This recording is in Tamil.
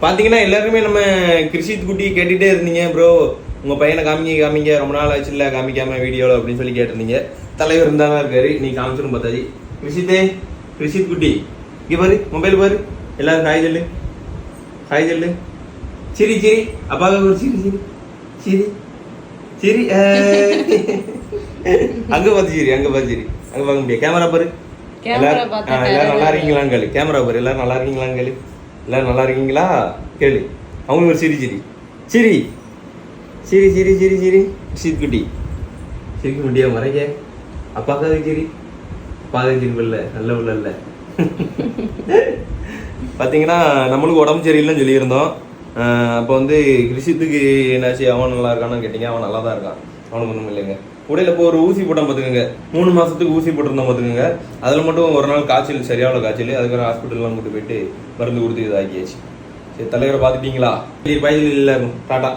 பாத்தீங்கன்னா எல்லாருமே நம்ம கிருஷித் குட்டி கேட்டுட்டே இருந்தீங்க ப்ரோ, உங்க பையனை காமிங்க ரொம்ப நாள் ஆச்சு இல்ல காமிக்காம வீடியோல அப்படின்னு சொல்லி கேட்டிருந்தீங்க. தலைவர் இருந்தாதான் இருக்காரு, நீ காமிச்சிடும் பார்த்தாச்சு. கிருஷித் குட்டி இங்க பாரு, மொபைல் பாரு, எல்லாரும் ஹாய் சொல்லு. சிரி அப்பாவுக்கு ஒரு சிரி அங்க பார்த்து சிரி அங்க பார்க்க முடியாது. கேமரா பாரு, எல்லாரும் நல்லா இருக்கீங்களான்னு கேளு. கேமரா பாரு, எல்லாரும் நல்லா இருக்கீங்களான்னு கேளு. எல்லாரும் நல்லா இருக்கீங்களா கேளு. அவங்களுக்கு ஒரு சிரி கிருஷித் குட்டி சிரிக்க முடியாது மறைக்க. அப்பாக்காக சிரி, அப்பாக்காக சிரிப்பு இல்லை, நல்ல உள்ள இல்லை. பார்த்தீங்கன்னா நம்மளுக்கு உடம்பு சரியில்லைன்னு சொல்லியிருந்தோம். அப்போ வந்து கிருஷித்துக்கு என்னாச்சு, அவன் நல்லா இருக்கான்னு கேட்டீங்க. அவன் நல்லா தான் இருக்கான், அவனுக்கு ஒன்றும் இல்லைங்க. உடையில இப்போ ஒரு ஊசி போட்டான் பார்த்துக்கோங்க, 3 மாசத்துக்கு ஊசி போட்டிருந்தோம் பார்த்துக்கோங்க. அதில் மட்டும் ஒரு நாள் காய்ச்சல், சரியான காய்ச்சல். அதுக்கப்புறம் ஹாஸ்பிட்டல்லாம் கூட்டு போயிட்டு மருந்து கொடுத்து இதாக்கியாச்சு. சரி, தலைவரை பார்த்துட்டீங்களா? பாய் இல்லை, டாட்டா.